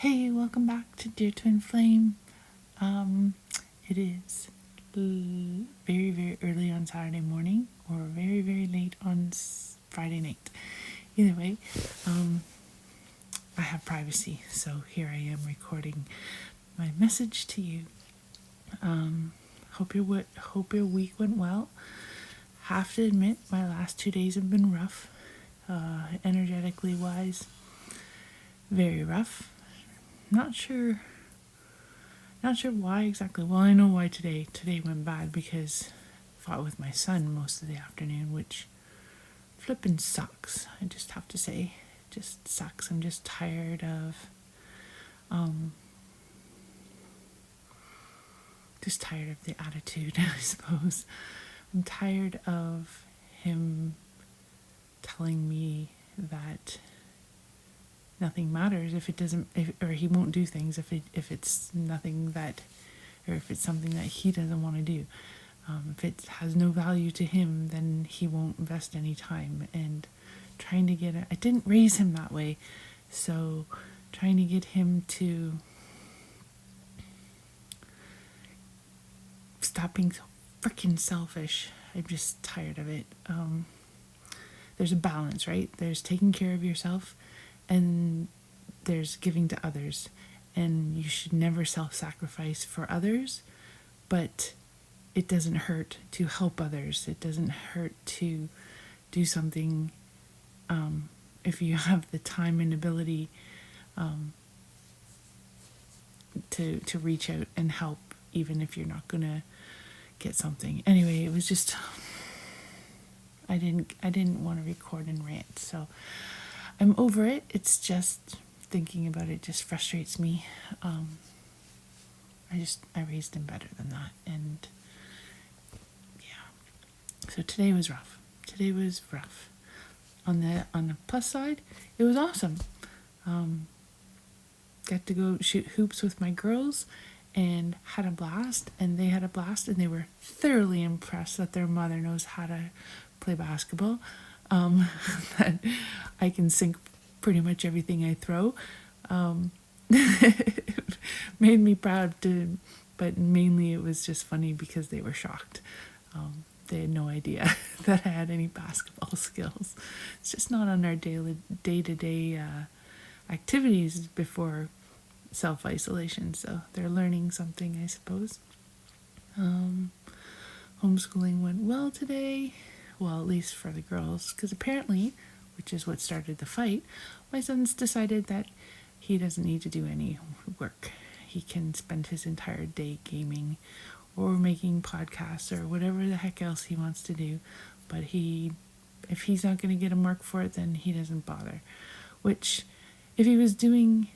Hey, welcome back to Dear Twin Flame. It is very, very early on Saturday morning or very, very late on Friday night. Either way, I have privacy, so here I am recording my message to you. Hope your week went well. Have to admit, my last 2 days have been rough, energetically wise. Very rough. Not sure why exactly. Well, I know why today went bad because I fought with my son most of the afternoon, which flippin' sucks. I just have to say, it just sucks. I'm just tired of the attitude, I suppose. I'm tired of him telling me that nothing matters if it doesn't, or he won't do things if it's nothing that, or if it's something that he doesn't want to do. If it has no value to him, then he won't invest any time. And trying to get I didn't raise him that way, so trying to get him to stop being so freaking selfish. I'm just tired of it. There's a balance, right? There's taking care of yourself and there's giving to others. And you should never self-sacrifice for others, but it doesn't hurt to help others. It doesn't hurt to do something if you have the time and ability to reach out and help, even if you're not gonna get something. Anyway, it was just I didn't want to record and rant, so I'm over it. It's just thinking about it just frustrates me. I raised him better than that, and yeah. So today was rough. On the plus side, it was awesome. Got to go shoot hoops with my girls and had a blast, and they had a blast, and they were thoroughly impressed that their mother knows how to play basketball. That I can sink pretty much everything I throw. Made me proud but mainly it was just funny because they were shocked. They had no idea that I had any basketball skills. It's just not on our day-to-day activities before self-isolation, so they're learning something, I suppose. Homeschooling went well today, well, at least for the girls, because apparently, which is what started the fight, my son's decided that he doesn't need to do any work. He can spend his entire day gaming or making podcasts or whatever the heck else he wants to do, but if he's not going to get a mark for it, then he doesn't bother. Which, if he was doing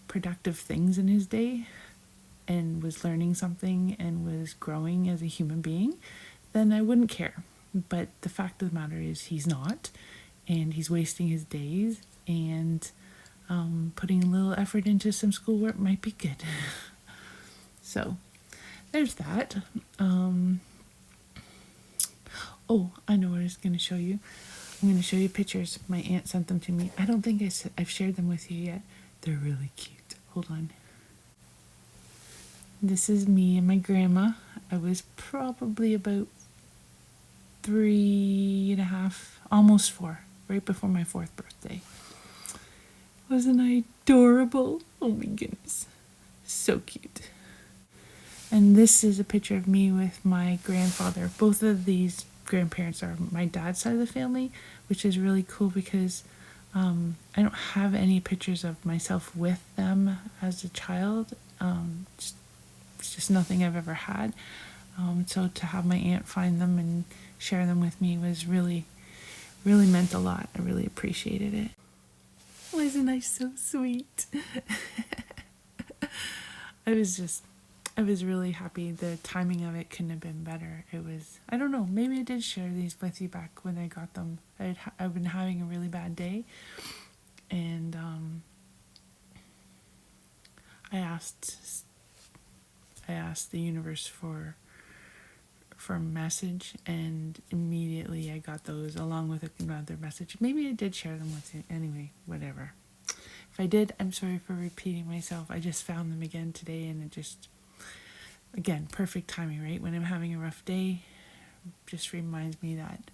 productive things in his day and was learning something and was growing as a human being, then I wouldn't care. But the fact of the matter is he's not, and he's wasting his days, and putting a little effort into some schoolwork might be good. So there's that. Oh, I know what I was going to show you. I'm going to show you pictures. My aunt sent them to me. I don't think I've shared them with you yet. They're really cute. Hold on. This is me and my grandma. I was probably about 3.5, almost 4, right before my 4th birthday. Wasn't I adorable? Oh my goodness. So cute. And this is a picture of me with my grandfather. Both of these grandparents are my dad's side of the family, which is really cool because I don't have any pictures of myself with them as a child. It's just nothing I've ever had. So to have my aunt find them and share them with me was really, really meant a lot. I really appreciated it. Wasn't I so sweet? I was really happy. The timing of it couldn't have been better. It was, I don't know, maybe I did share these with you back when I got them. I've been having a really bad day, and I asked the universe for a message, and immediately I got those along with another message. Maybe I did share them with you. Anyway, whatever. If I did, I'm sorry for repeating myself. I just found them again today, and it just, again, perfect timing, right? When I'm having a rough day, just reminds me that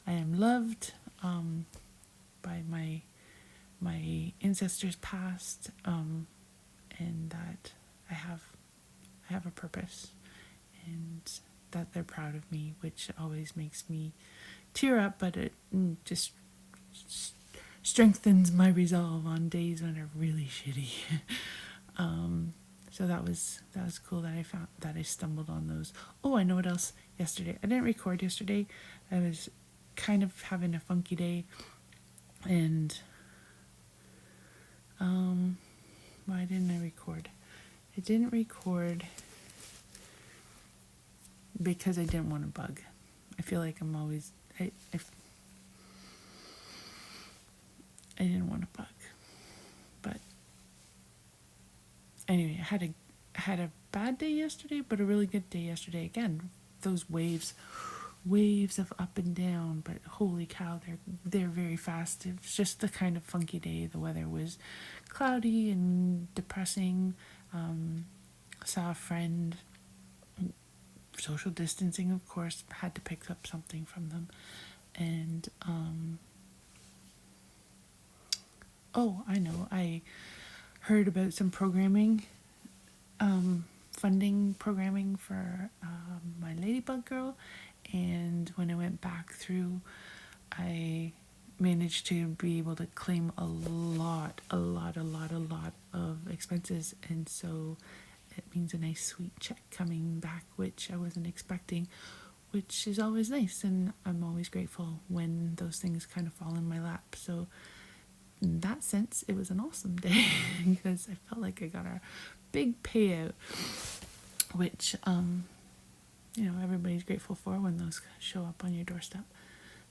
I am loved by my ancestors past, and that I have a purpose, and that they're proud of me, which always makes me tear up, but it just strengthens my resolve on days when are really shitty. So that was cool that I found that I stumbled on those. Oh, I know what else. Yesterday, I didn't record yesterday. I was kind of having a funky day, and why didn't I record? I didn't record because I didn't want to bug. I feel like I'm always I didn't want to bug, but anyway, I had a bad day yesterday, but a really good day yesterday. Again, those waves of up and down, but holy cow, they're very fast. It was just the kind of funky day. The weather was cloudy and depressing. Saw a friend. Social distancing, of course, had to pick up something from them, and oh, I know, I heard about some programming, funding programming for my Ladybug Girl, and when I went back through, I managed to be able to claim a lot of expenses, and so it means a nice sweet check coming back, which I wasn't expecting, which is always nice, and I'm always grateful when those things kind of fall in my lap. So in that sense, it was an awesome day because I felt like I got a big payout, which everybody's grateful for when those show up on your doorstep.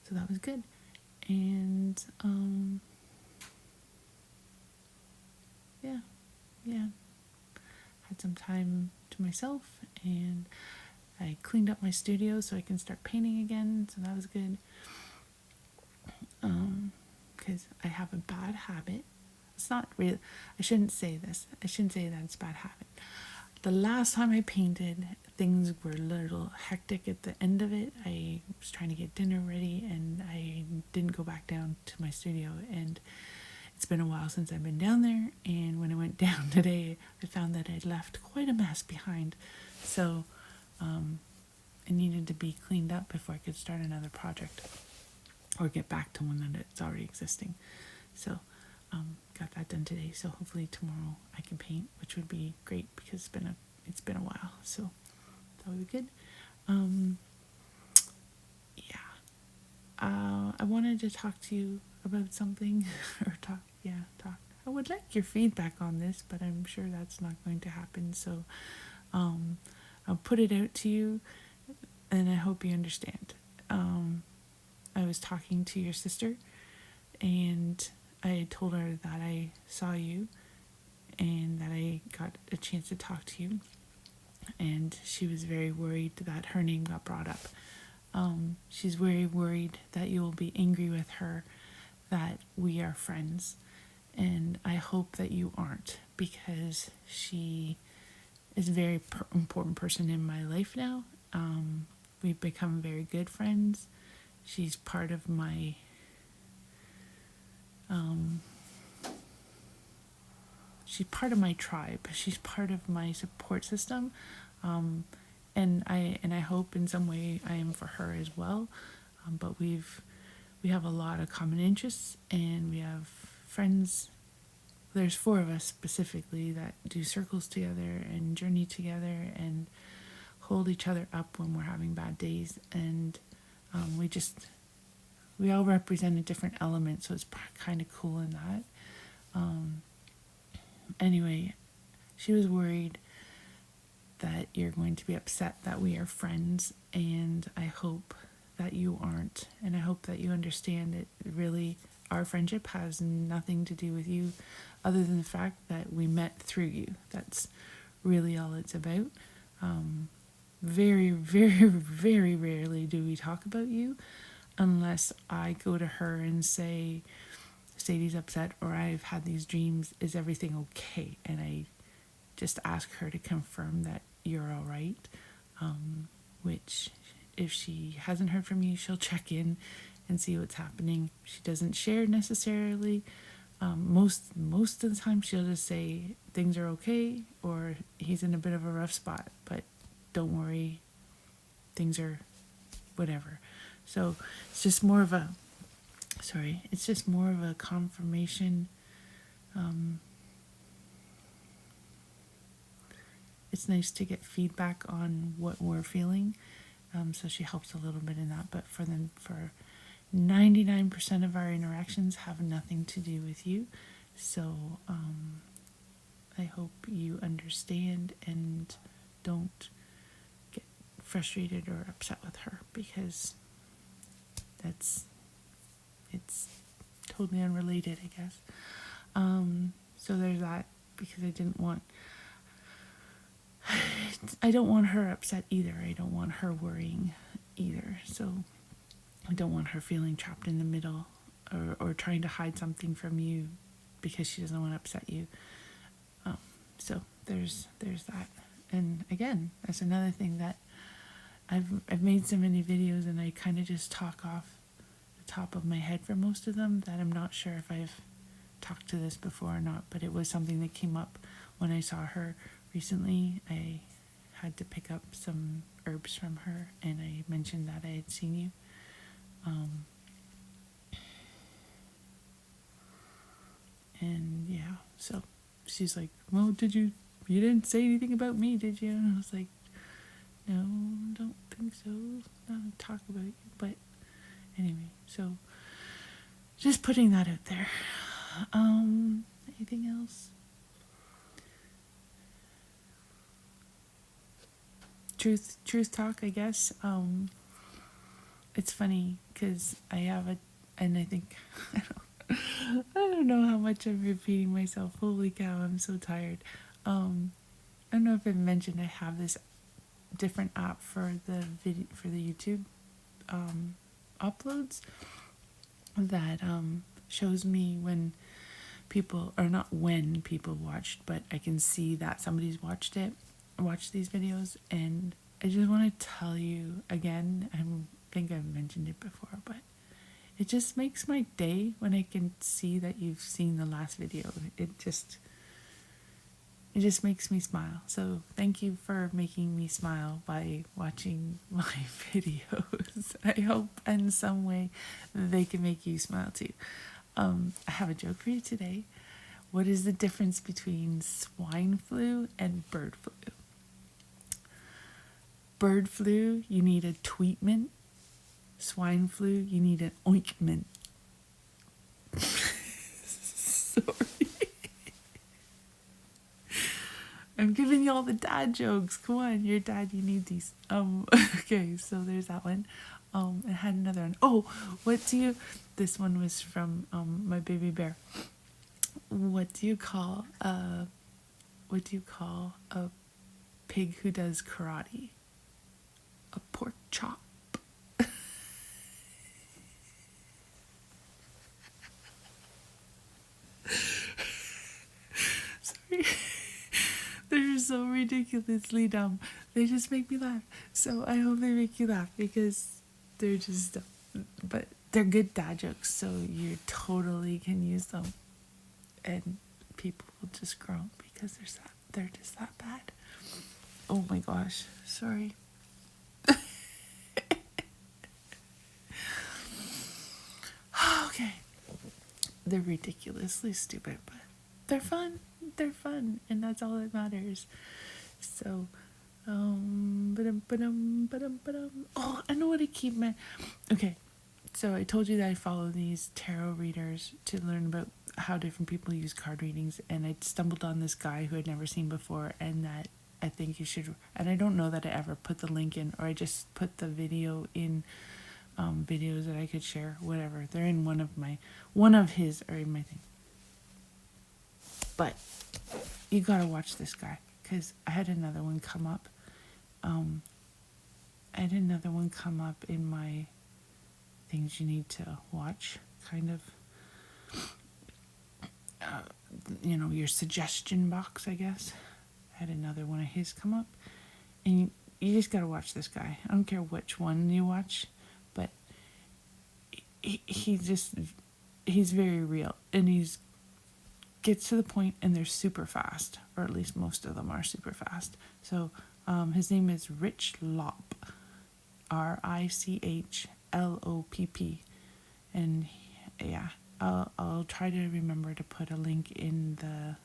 So that was good. And yeah, had some time to myself, and I cleaned up my studio so I can start painting again, so that was good. Because I have a bad habit. It's not real. I shouldn't say this. I shouldn't say that it's a bad habit. The last time I painted, things were a little hectic at the end of it. I was trying to get dinner ready, and I didn't go back down to my studio, and it's been a while since I've been down there, and when I went down today, I found that I'd left quite a mess behind. So it needed to be cleaned up before I could start another project or get back to one that's already existing. So got that done today. So hopefully tomorrow I can paint, which would be great because it's been a while. So that would be good. I wanted to talk to you about something or talk. I would like your feedback on this, but I'm sure that's not going to happen. So I'll put it out to you, and I hope you understand. I was talking to your sister, and I told her that I saw you and that I got a chance to talk to you, and she was very worried that her name got brought up. She's very worried that you will be angry with her that we are friends, and I hope that you aren't, because she is a very important person in my life now. We've become very good friends. She's part of my tribe. She's part of my support system, and I hope in some way I am for her as well. But we have a lot of common interests, and we have friends. There's 4 of us specifically that do circles together and journey together and hold each other up when we're having bad days, and we all represent a different element, so it's kind of cool in that. Anyway, she was worried that you're going to be upset that we are friends, and I hope that you aren't, and I hope that you understand it. Really, our friendship has nothing to do with you other than the fact that we met through you. That's really all it's about. Very, very, very rarely do we talk about you unless I go to her and say, Sadie's upset or I've had these dreams, is everything okay? And I just ask her to confirm that you're all right. Which, if she hasn't heard from you, she'll check in and see what's happening. She doesn't share necessarily. Most of the time, she'll just say things are okay or he's in a bit of a rough spot, but don't worry, things are whatever. So it's just more of a confirmation. It's nice to get feedback on what we're feeling. So she helps a little bit in that, but for 99% of our interactions have nothing to do with you. So I hope you understand and don't get frustrated or upset with her, because it's totally unrelated, I guess. So there's that, because I don't want her upset either. I don't want her worrying either. So I don't want her feeling trapped in the middle or trying to hide something from you because she doesn't want to upset you. So there's that. And again, that's another thing that I've made so many videos and I kind of just talk off the top of my head for most of them, that I'm not sure if I've talked to this before or not, but it was something that came up when I saw her recently. I had to pick up some herbs from her and I mentioned that I had seen you. And yeah, so she's like, well, you didn't say anything about me, did you? And I was like, no, don't think so. Not to talk about you. But anyway, so just putting that out there. Anything else? Truth talk, I guess. It's funny because I have and I think, I don't know how much I'm repeating myself. Holy cow, I'm so tired. I don't know if I mentioned I have this different app for the video, for the YouTube uploads, that shows me when people, or not when people watched, but I can see that somebody's watched these videos. And I just want to tell you again, I think I've mentioned it before, but it just makes my day when I can see that you've seen the last video. It just makes me smile. So thank you for making me smile by watching my videos. I hope in some way they can make you smile too. I have a joke for you today. What is the difference between swine flu and bird flu? Bird flu, you need a tweetment. Swine flu, you need an ointment. Sorry. I'm giving you all the dad jokes. Come on, you're dad, you need these. Okay, so there's that one. I had another one. Oh, this one was from my baby bear. What do you call a pig who does karate? A pork chop. Sorry. They're so ridiculously dumb. They just make me laugh. So I hope they make you laugh, because they're just dumb. But they're good dad jokes, so you totally can use them. And people will just groan because they're just that bad. Oh my gosh. Sorry. Okay. They're ridiculously stupid, but they're fun. They're fun, and that's all that matters. So, oh, I know what I keep my. Okay, so I told you that I follow these tarot readers to learn about how different people use card readings, and I stumbled on this guy who I'd never seen before, and that I think you should. And I don't know that I ever put the link in, or I just put the video in. Videos that I could share, whatever. They're in one of his are in my thing. But you gotta watch this guy, because I had another one come up. In my things you need to watch, kind of. your suggestion box, I guess. I had another one of his come up. And you just got to watch this guy. I don't care which one you watch, but he's very real, and he's gets to the point, and they're super fast, or at least most of them are super fast. So his name is Rich Lopp, RICHLOPP, and yeah, I'll try to remember to put a link in the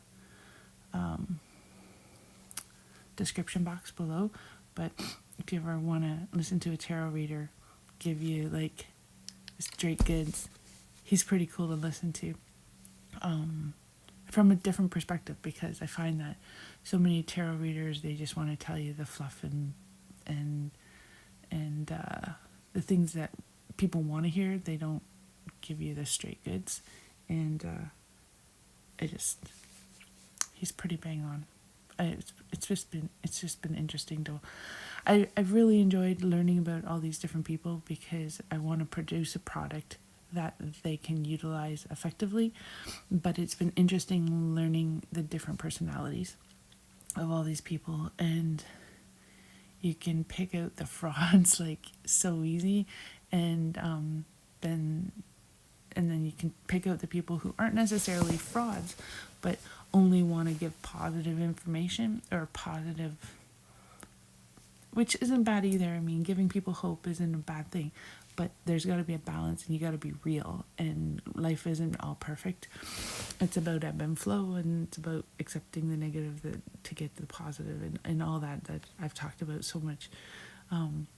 description box below. But if you ever want to listen to a tarot reader give you like straight goods, he's pretty cool to listen to. From a different perspective, because I find that so many tarot readers, they just want to tell you the fluff and the things that people want to hear. They don't give you the straight goods, and he's pretty bang on. It's just been interesting to. I've really enjoyed learning about all these different people, because I want to produce a product that they can utilize effectively. But it's been interesting learning the different personalities of all these people, and you can pick out the frauds like so easy, and then you can pick out the people who aren't necessarily frauds, but only want to give positive information, or positive, which isn't bad either. I mean, giving people hope isn't a bad thing, but there's got to be a balance, and you got to be real, and life isn't all perfect. It's about ebb and flow, and it's about accepting the negative to get the positive, and all that I've talked about so much.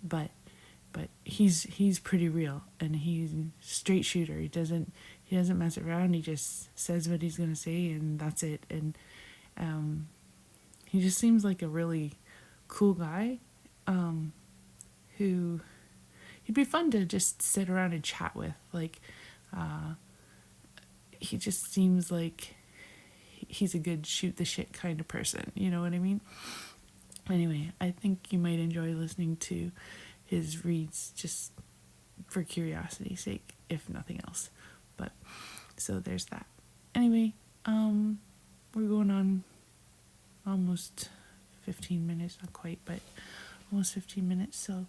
But he's pretty real, and he's a straight shooter. He doesn't mess around. He just says what he's gonna say, and that's it. And he just seems like a really cool guy, who he'd be fun to just sit around and chat with. Like, he just seems like he's a good shoot the shit kind of person. You know what I mean? Anyway, I think you might enjoy listening to his reads, just for curiosity's sake, if nothing else. But so there's that. Anyway, we're going on almost 15 minutes, not quite, but almost 15 minutes. So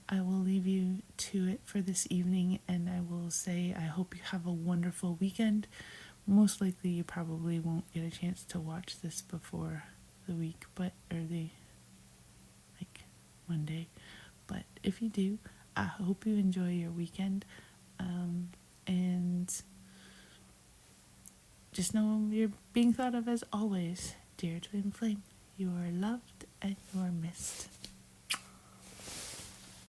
I will leave you to it for this evening, and I will say I hope you have a wonderful weekend. Most likely you probably won't get a chance to watch this before the week, or Monday. But if you do, I hope you enjoy your weekend, and just know you're being thought of as always, dear twin flame. You are loved and you are missed.